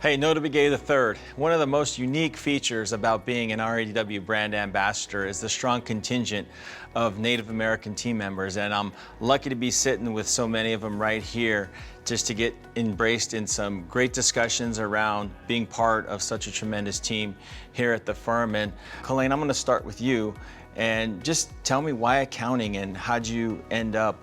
Hey, Notah Begay III. One of the most unique features about being an REDW brand ambassador is the strong contingent of Native American team members, and I'm lucky to be sitting with so many of them right here just to get embraced in some great discussions around being part of such a tremendous team here at the firm. And Colleen, I'm going to start with you and just tell me why accounting and how'd you end up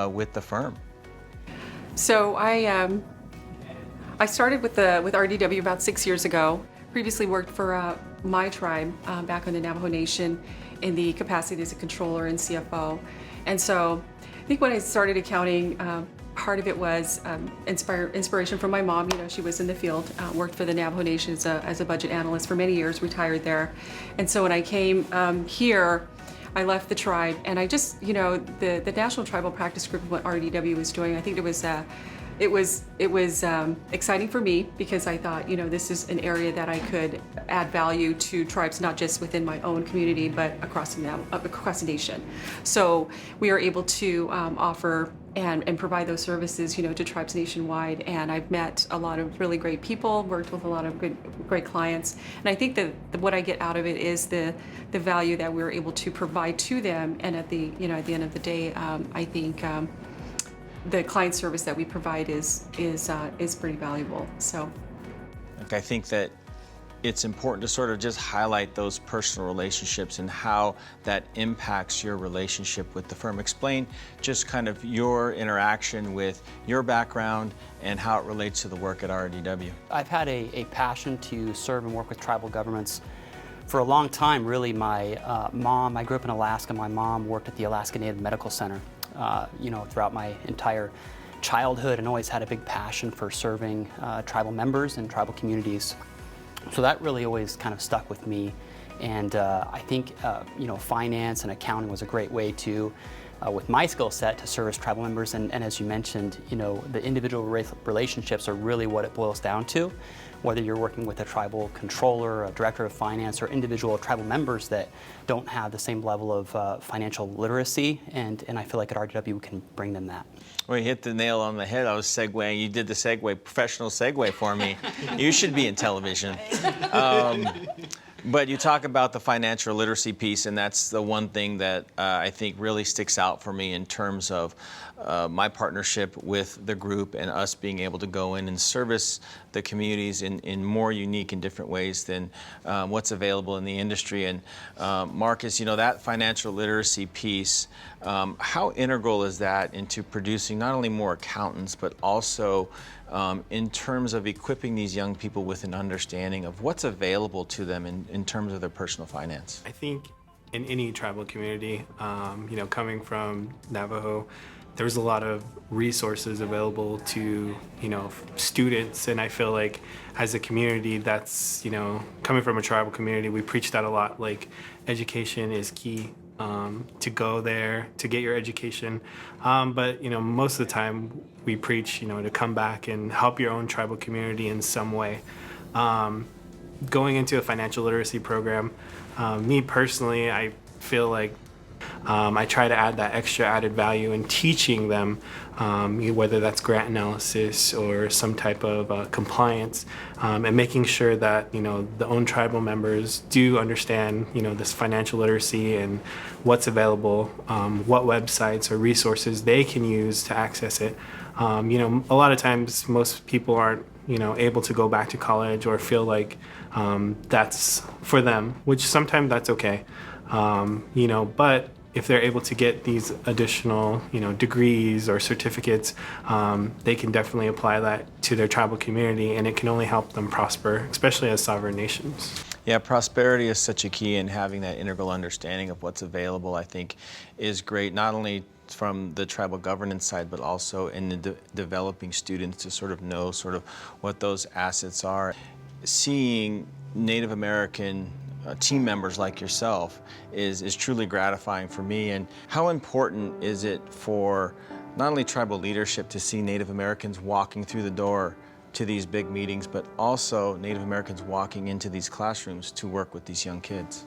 with the firm? So I started with RDW about 6 years ago. Previously worked for my tribe back in the Navajo Nation in the capacity as a controller and CFO. And so I think when I started accounting, part of it was inspiration from my mom. You know, she was in the field, worked for the Navajo Nation as a budget analyst for many years, retired there. And so when I came here, I left the tribe, and I just, you know, the National Tribal Practice Group of what RDW was doing, I think it was exciting for me because I thought, you know, this is an area that I could add value to tribes, not just within my own community, but across the nation. So we are able to offer and provide those services, you know, to tribes nationwide. And I've met a lot of really great people, worked with a lot of great clients. And I think that what I get out of it is the value that we're able to provide to them. And at the end of the day, I think the client service that we provide is pretty valuable. So, I think that it's important to sort of just highlight those personal relationships and how that impacts your relationship with the firm. Explain just kind of your interaction with your background and how it relates to the work at RDW. I've had a passion to serve and work with tribal governments for a long time. Really, my mom, I grew up in Alaska. My mom worked at the Alaska Native Medical Center. You know, throughout my entire childhood, and always had a big passion for serving tribal members and tribal communities. So that really always kind of stuck with me. And I think, you know, finance and accounting was a great way to, with my skill set, to service tribal members. And as you mentioned, you know, the individual relationships are really what it boils down to. Whether you're working with a tribal controller, a director of finance, or individual tribal members that don't have the same level of financial literacy, and I feel like at RDW we can bring them that. Well, you hit the nail on the head. I was segueing. You did the segue, professional segue for me. You should be in television. But you talk about the financial literacy piece, and that's the one thing that I think really sticks out for me in terms of my partnership with the group and us being able to go in and service the communities in more unique and different ways than what's available in the industry. And Marcus, you know, that financial literacy piece, how integral is that into producing not only more accountants, but also in terms of equipping these young people with an understanding of what's available to them in terms of their personal finance? I think in any tribal community, you know, coming from Navajo, there's a lot of resources available to, you know, students. And I feel like as a community that's, you know, coming from a tribal community, we preach that a lot, like education is key. To go there, to get your education. But, you know, most of the time we preach, you know, to come back and help your own tribal community in some way. Going into a financial literacy program, me personally, I feel like I try to add that extra added value in teaching them, whether that's grant analysis or some type of compliance, and making sure that, you know, the own tribal members do understand, you know, this financial literacy and what's available, what websites or resources they can use to access it. You know, a lot of times most people aren't, you know, able to go back to college or feel like that's for them, which sometimes that's okay. You know, but if they're able to get these additional, you know, degrees or certificates, they can definitely apply that to their tribal community, and it can only help them prosper, especially as sovereign nations. Yeah, prosperity is such a key, and having that integral understanding of what's available, I think, is great, not only from the tribal governance side, but also in the developing students to sort of know sort of what those assets are. Seeing Native American team members like yourself is truly gratifying for me. And how important is it for not only tribal leadership to see Native Americans walking through the door to these big meetings, but also Native Americans walking into these classrooms to work with these young kids?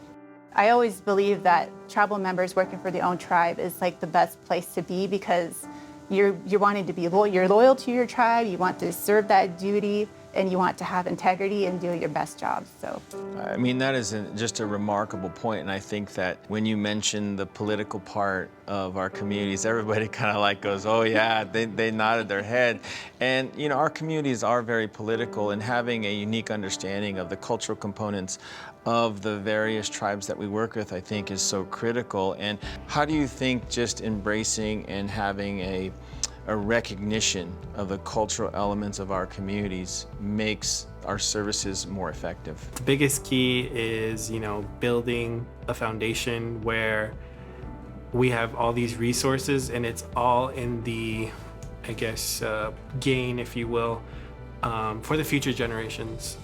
I always believe that tribal members working for their own tribe is like the best place to be, because you're wanting to be loyal, you're loyal to your tribe, you want to serve that duty, and you want to have integrity and do your best job. So, I mean, that is just a remarkable point, and I think that when you mention the political part of our communities, everybody kind of like goes, oh yeah, they nodded their head. And you know, our communities are very political, and having a unique understanding of the cultural components of the various tribes that we work with, I think is so critical. And how do you think just embracing and having a recognition of the cultural elements of our communities makes our services more effective? The biggest key is, building a foundation where we have all these resources and it's all in the, gain, if you will, for the future generations.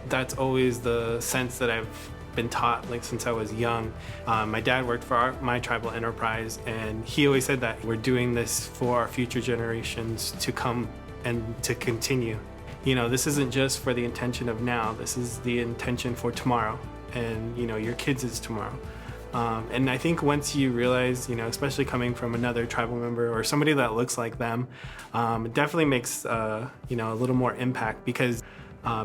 That's always the sense that I've been taught since I was young. My dad worked for my tribal enterprise, and he always said that we're doing this for our future generations to come and to continue. This isn't just for the intention of now, this is the intention for tomorrow, and your kids is tomorrow. And I think once you realize, especially coming from another tribal member or somebody that looks like them, it definitely makes a little more impact, because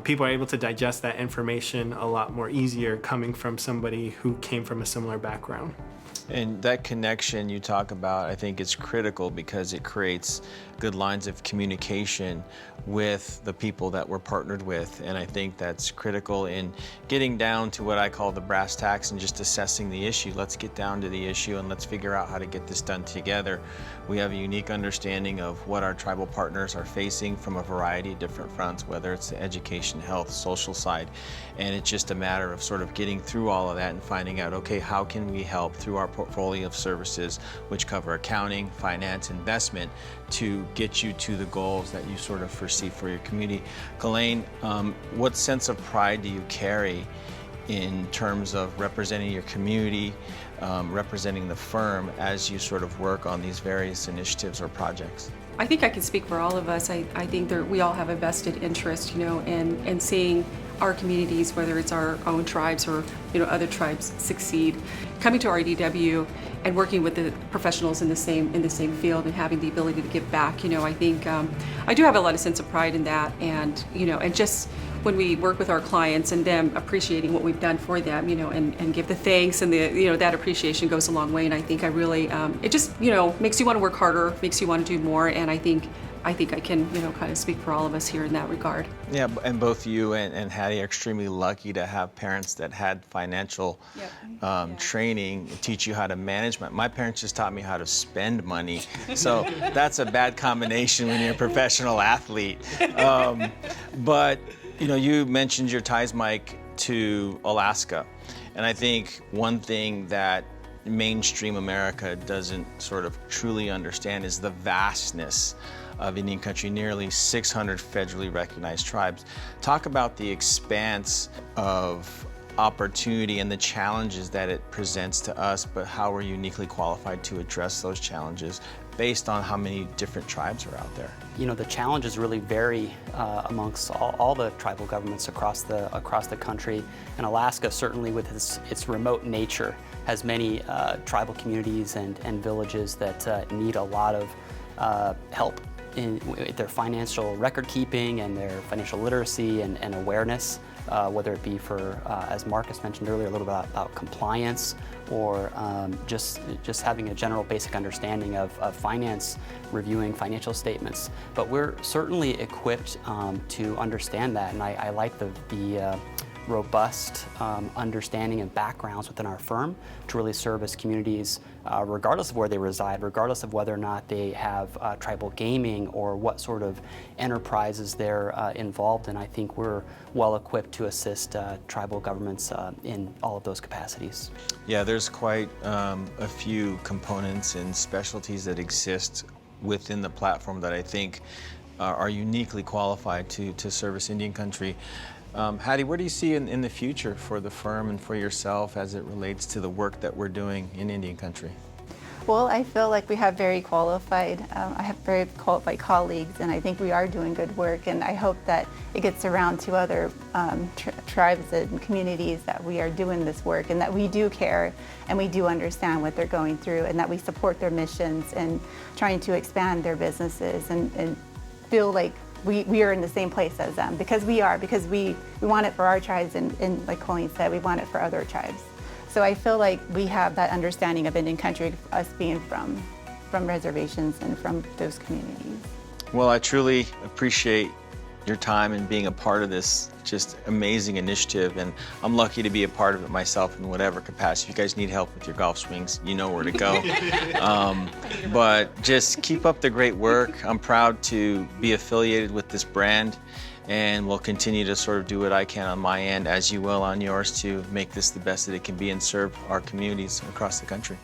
people are able to digest that information a lot more easier coming from somebody who came from a similar background. And that connection you talk about, I think is critical, because it creates good lines of communication with the people that we're partnered with. And I think that's critical in getting down to what I call the brass tacks and just assessing the issue. Let's get down to the issue and let's figure out how to get this done together. We have a unique understanding of what our tribal partners are facing from a variety of different fronts, whether it's the education, health, social side. And it's just a matter of sort of getting through all of that and finding out, okay, how can we help through our portfolio of services, which cover accounting, finance, investment, to get you to the goals that you sort of foresee for your community. Ghislaine, what sense of pride do you carry in terms of representing your community, representing the firm as you sort of work on these various initiatives or projects? I think I can speak for all of us. I think we all have a vested interest, in seeing our communities, whether it's our own tribes or other tribes, succeed. Coming to REDW and working with the professionals in the same field and having the ability to give back, I think I do have a lot of sense of pride in that, and and just when we work with our clients and them appreciating what we've done for them, and give the thanks, and that appreciation goes a long way. And I think I really, it just, makes you want to work harder, makes you want to do more. And I think I can, kind of speak for all of us here in that regard. Yeah, and both you and Hattie are extremely lucky to have parents that had financial training, teach you how to manage. My parents just taught me how to spend money. So that's a bad combination when you're a professional athlete. But you mentioned your ties, Mike, to Alaska. And I think one thing that mainstream America doesn't sort of truly understand is the vastness of Indian country, nearly 600 federally recognized tribes. Talk about the expanse of opportunity and the challenges that it presents to us, but how we're uniquely qualified to address those challenges based on how many different tribes are out there. The challenges really vary amongst all the tribal governments across the country. And Alaska, certainly with its remote nature, has many tribal communities and villages that need a lot of help in their financial record keeping and their financial literacy and awareness, whether it be for, as Marcus mentioned earlier, a little bit about compliance, or just having a general basic understanding of finance, reviewing financial statements. But we're certainly equipped to understand that, and I like the robust understanding and backgrounds within our firm to really serve as communities, regardless of where they reside, regardless of whether or not they have tribal gaming or what sort of enterprises they're involved in. I think we're well equipped to assist tribal governments in all of those capacities. Yeah, there's quite a few components and specialties that exist within the platform that I think are uniquely qualified to service Indian country. Hattie, what do you see in the future for the firm and for yourself as it relates to the work that we're doing in Indian country? Well, I feel like we have very qualified, I have very qualified colleagues, and I think we are doing good work, and I hope that it gets around to other tribes and communities that we are doing this work, and that we do care and we do understand what they're going through, and that we support their missions and trying to expand their businesses and feel like we are in the same place as them, because we want it for our tribes, and like Colleen said, we want it for other tribes. So I feel like we have that understanding of Indian country, us being from reservations and from those communities. Well, I truly appreciate your time and being a part of this just amazing initiative, and I'm lucky to be a part of it myself in whatever capacity. If you guys need help with your golf swings, you know where to go. But just keep up the great work. I'm proud to be affiliated with this brand, and we'll continue to sort of do what I can on my end, as you will on yours, to make this the best that it can be and serve our communities across the country.